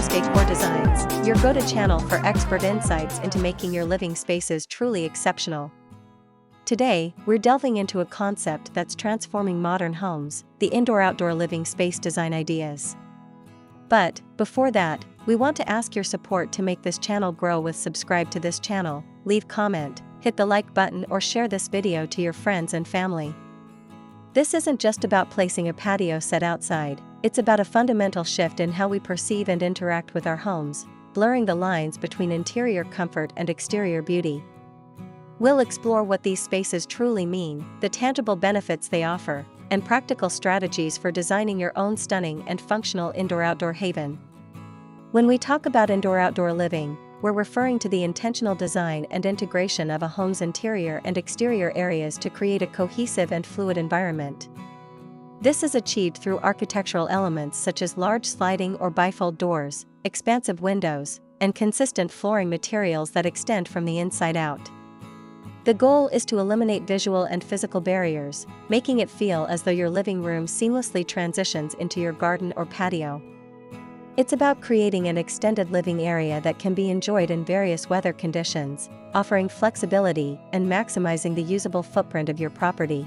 Homes Decor Designs, your go-to channel for expert insights into making your living spaces truly exceptional. Today, we're delving into a concept that's transforming modern homes, the indoor-outdoor living space design ideas. But, before that, we want to ask your support to make this channel grow with subscribe to this channel, leave comment, hit the like button or share this video to your friends and family. This isn't just about placing a patio set outside, it's about a fundamental shift in how we perceive and interact with our homes, blurring the lines between interior comfort and exterior beauty. We'll explore what these spaces truly mean, the tangible benefits they offer, and practical strategies for designing your own stunning and functional indoor-outdoor haven. When we talk about indoor-outdoor living, we're referring to the intentional design and integration of a home's interior and exterior areas to create a cohesive and fluid environment. This is achieved through architectural elements such as large sliding or bifold doors, expansive windows, and consistent flooring materials that extend from the inside out. The goal is to eliminate visual and physical barriers, making it feel as though your living room seamlessly transitions into your garden or patio. It's about creating an extended living area that can be enjoyed in various weather conditions, offering flexibility and maximizing the usable footprint of your property.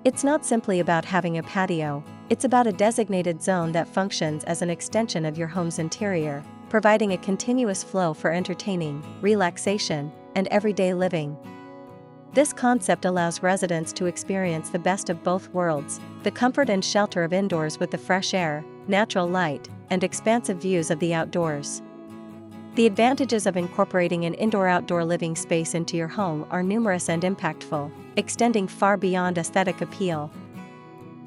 It's not simply about having a patio, it's about a designated zone that functions as an extension of your home's interior, providing a continuous flow for entertaining, relaxation, and everyday living. This concept allows residents to experience the best of both worlds, the comfort and shelter of indoors with the fresh air, natural light, and expansive views of the outdoors. The advantages of incorporating an indoor-outdoor living space into your home are numerous and impactful, extending far beyond aesthetic appeal.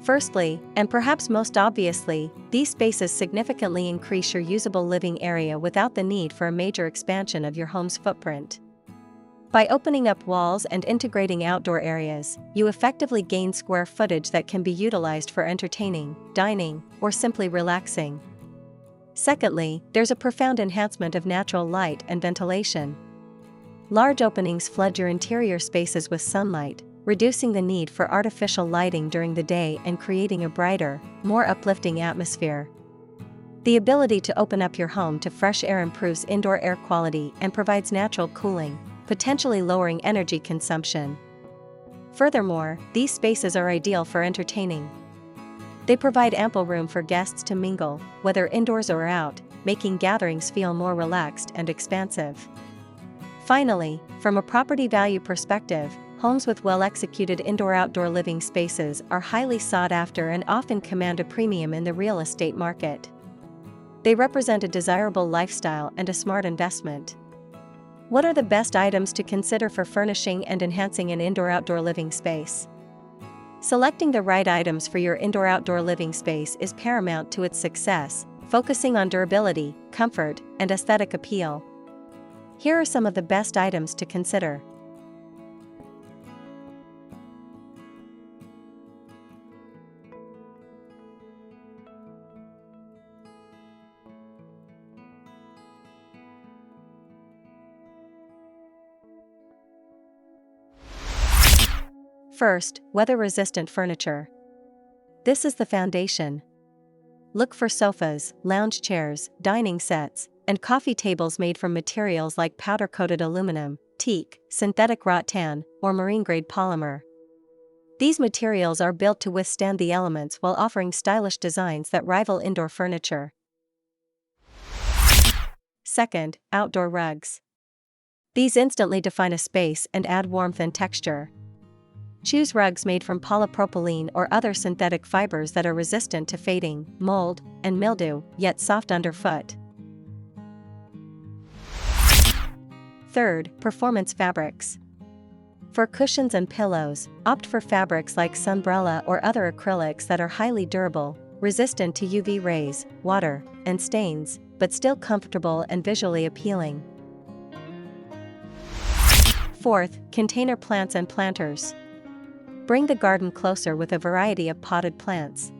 Firstly, and perhaps most obviously, these spaces significantly increase your usable living area without the need for a major expansion of your home's footprint. By opening up walls and integrating outdoor areas, you effectively gain square footage that can be utilized for entertaining, dining, or simply relaxing. Secondly, there's a profound enhancement of natural light and ventilation. Large openings flood your interior spaces with sunlight, reducing the need for artificial lighting during the day and creating a brighter, more uplifting atmosphere. The ability to open up your home to fresh air improves indoor air quality and provides natural cooling, potentially lowering energy consumption. Furthermore, these spaces are ideal for entertaining. They provide ample room for guests to mingle, whether indoors or out, making gatherings feel more relaxed and expansive. Finally, from a property value perspective, homes with well-executed indoor-outdoor living spaces are highly sought after and often command a premium in the real estate market. They represent a desirable lifestyle and a smart investment. What are the best items to consider for furnishing and enhancing an indoor-outdoor living space? Selecting the right items for your indoor-outdoor living space is paramount to its success, focusing on durability, comfort, and aesthetic appeal. Here are some of the best items to consider. First, weather-resistant furniture. This is the foundation. Look for sofas, lounge chairs, dining sets, and coffee tables made from materials like powder-coated aluminum, teak, synthetic rattan, or marine-grade polymer. These materials are built to withstand the elements while offering stylish designs that rival indoor furniture. Second, outdoor rugs. These instantly define a space and add warmth and texture. Choose rugs made from polypropylene or other synthetic fibers that are resistant to fading, mold, and mildew, yet soft underfoot. Third, performance fabrics. For cushions and pillows, opt for fabrics like sunbrella or other acrylics that are highly durable, resistant to UV rays, water, and stains, but still comfortable and visually appealing. Fourth, container plants and planters. Bring the garden closer with a variety of potted plants.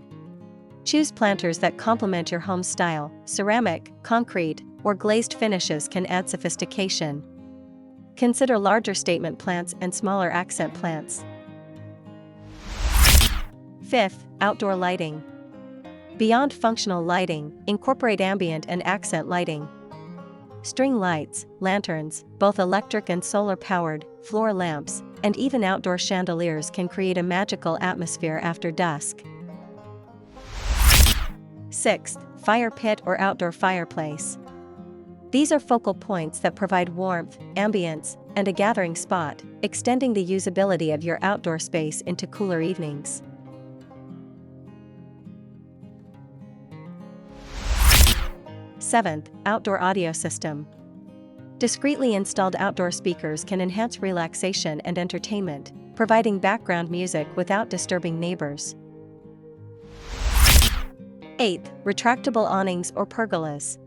Choose planters that complement your home style. Ceramic, concrete, or glazed finishes can add sophistication. Consider larger statement plants and smaller accent plants. Fifth, outdoor lighting. Beyond functional lighting, incorporate ambient and accent lighting. String lights, lanterns, both electric and solar-powered, floor lamps, and even outdoor chandeliers can create a magical atmosphere after dusk. 6th, fire pit or outdoor fireplace. These are focal points that provide warmth, ambience, and a gathering spot, extending the usability of your outdoor space into cooler evenings. 7th, outdoor audio system. Discreetly installed outdoor speakers can enhance relaxation and entertainment, providing background music without disturbing neighbors. 8th, retractable awnings or pergolas.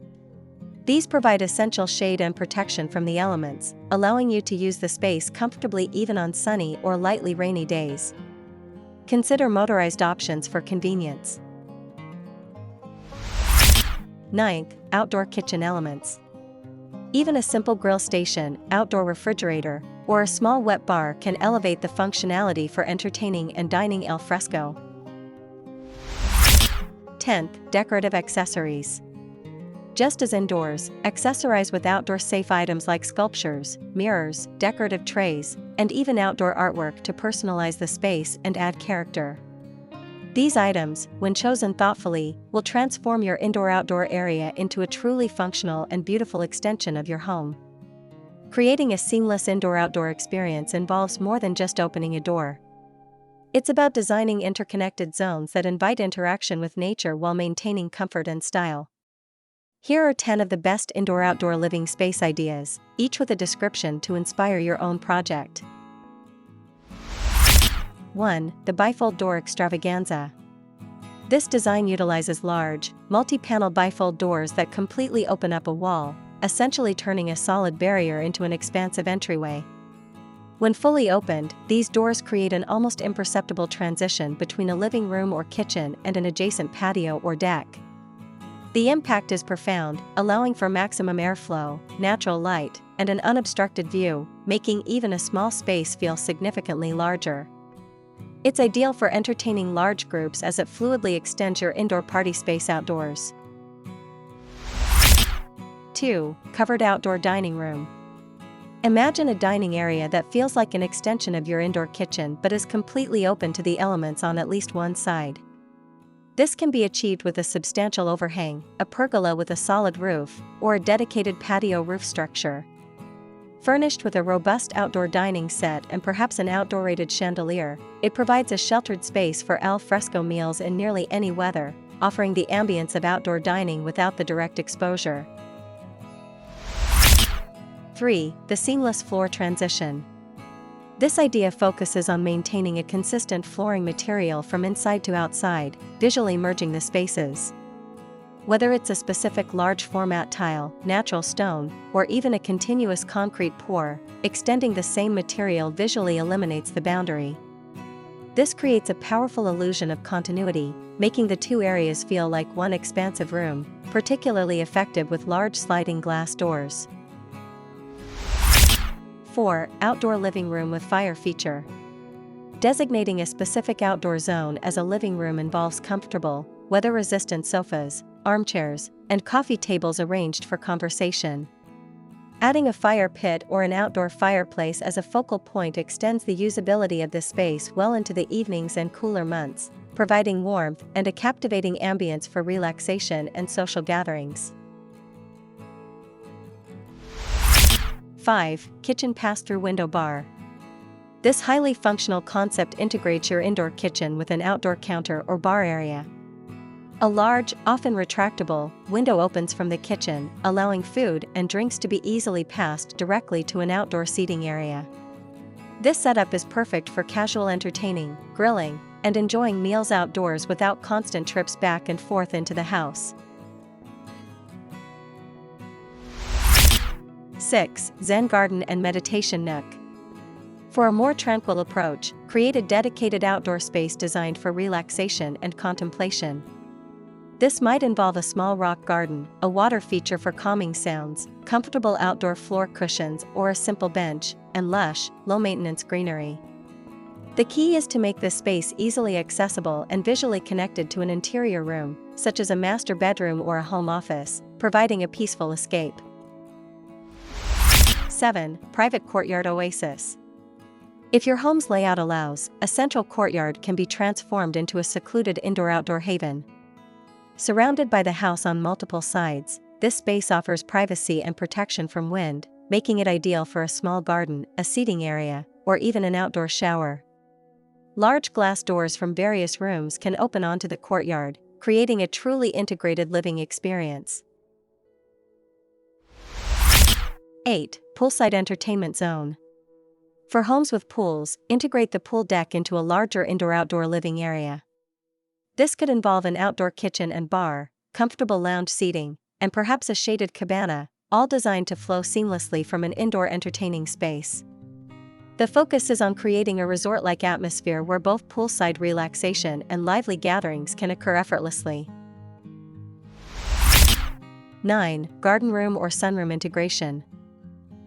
These provide essential shade and protection from the elements, allowing you to use the space comfortably even on sunny or lightly rainy days. Consider motorized options for convenience. 9th, outdoor kitchen elements. Even a simple grill station, outdoor refrigerator, or a small wet bar can elevate the functionality for entertaining and dining al fresco. 10th, decorative accessories. Just as indoors, accessorize with outdoor-safe items like sculptures, mirrors, decorative trays, and even outdoor artwork to personalize the space and add character. These items, when chosen thoughtfully, will transform your indoor-outdoor area into a truly functional and beautiful extension of your home. Creating a seamless indoor-outdoor experience involves more than just opening a door. It's about designing interconnected zones that invite interaction with nature while maintaining comfort and style. Here are 10 of the best indoor-outdoor living space ideas, each with a description to inspire your own project. 1. The bifold door extravaganza. This design utilizes large, multi-panel bifold doors that completely open up a wall, essentially turning a solid barrier into an expansive entryway. When fully opened, these doors create an almost imperceptible transition between a living room or kitchen and an adjacent patio or deck. The impact is profound, allowing for maximum airflow, natural light, and an unobstructed view, making even a small space feel significantly larger. It's ideal for entertaining large groups as it fluidly extends your indoor party space outdoors. 2. Covered outdoor dining room. Imagine a dining area that feels like an extension of your indoor kitchen but is completely open to the elements on at least one side. This can be achieved with a substantial overhang, a pergola with a solid roof, or a dedicated patio roof structure. Furnished with a robust outdoor dining set and perhaps an outdoor-rated chandelier, it provides a sheltered space for al fresco meals in nearly any weather, offering the ambience of outdoor dining without the direct exposure. 3. The seamless floor transition. This idea focuses on maintaining a consistent flooring material from inside to outside, visually merging the spaces. Whether it's a specific large format tile, natural stone, or even a continuous concrete pour, extending the same material visually eliminates the boundary. This creates a powerful illusion of continuity, making the two areas feel like one expansive room, particularly effective with large sliding glass doors. 4. Outdoor living room with fire feature. Designating a specific outdoor zone as a living room involves comfortable, weather-resistant sofas, armchairs, and coffee tables arranged for conversation. Adding a fire pit or an outdoor fireplace as a focal point extends the usability of this space well into the evenings and cooler months, providing warmth and a captivating ambience for relaxation and social gatherings. 5. Kitchen pass-through window bar. This highly functional concept integrates your indoor kitchen with an outdoor counter or bar area. A large, often retractable, window opens from the kitchen, allowing food and drinks to be easily passed directly to an outdoor seating area. This setup is perfect for casual entertaining, grilling, and enjoying meals outdoors without constant trips back and forth into the house. 6. Zen garden and meditation nook. For a more tranquil approach, create a dedicated outdoor space designed for relaxation and contemplation. This might involve a small rock garden, a water feature for calming sounds, comfortable outdoor floor cushions or a simple bench, and lush, low-maintenance greenery. The key is to make this space easily accessible and visually connected to an interior room, such as a master bedroom or a home office, providing a peaceful escape. 7. Private courtyard oasis. If your home's layout allows, a central courtyard can be transformed into a secluded indoor-outdoor haven. Surrounded by the house on multiple sides, this space offers privacy and protection from wind, making it ideal for a small garden, a seating area, or even an outdoor shower. Large glass doors from various rooms can open onto the courtyard, creating a truly integrated living experience. 8. Poolside entertainment zone. For homes with pools, integrate the pool deck into a larger indoor-outdoor living area. This could involve an outdoor kitchen and bar, comfortable lounge seating, and perhaps a shaded cabana, all designed to flow seamlessly from an indoor entertaining space. The focus is on creating a resort-like atmosphere where both poolside relaxation and lively gatherings can occur effortlessly. 9. Garden room or sunroom integration.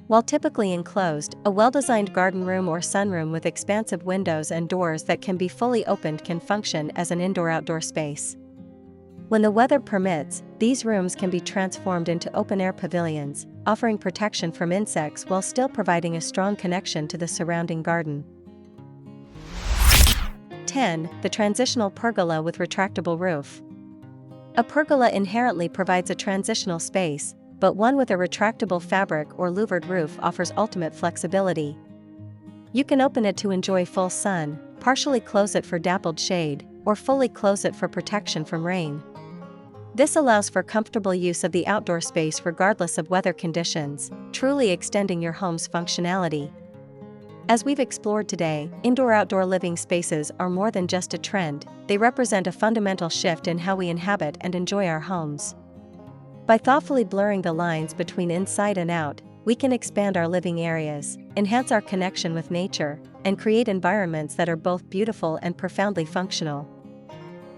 While typically enclosed, a well-designed garden room or sunroom with expansive windows and doors that can be fully opened can function as an indoor-outdoor space. When the weather permits, these rooms can be transformed into open-air pavilions, offering protection from insects while still providing a strong connection to the surrounding garden. 10. The transitional pergola with retractable roof. A pergola inherently provides a transitional space, but one with a retractable fabric or louvered roof offers ultimate flexibility. You can open it to enjoy full sun, partially close it for dappled shade, or fully close it for protection from rain. This allows for comfortable use of the outdoor space regardless of weather conditions, truly extending your home's functionality. As we've explored today, indoor-outdoor living spaces are more than just a trend, they represent a fundamental shift in how we inhabit and enjoy our homes. By thoughtfully blurring the lines between inside and out, we can expand our living areas, enhance our connection with nature, and create environments that are both beautiful and profoundly functional.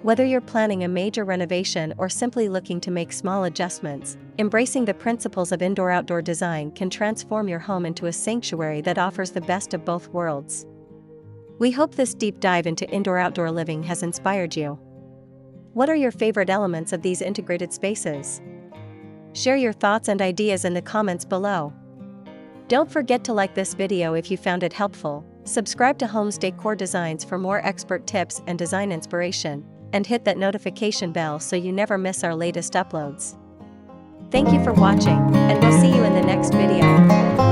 Whether you're planning a major renovation or simply looking to make small adjustments, embracing the principles of indoor-outdoor design can transform your home into a sanctuary that offers the best of both worlds. We hope this deep dive into indoor-outdoor living has inspired you. What are your favorite elements of these integrated spaces? Share your thoughts and ideas in the comments below. Don't forget to like this video if you found it helpful, subscribe to Homes Decor Designs for more expert tips and design inspiration, and hit that notification bell so you never miss our latest uploads. Thank you for watching, and we'll see you in the next video.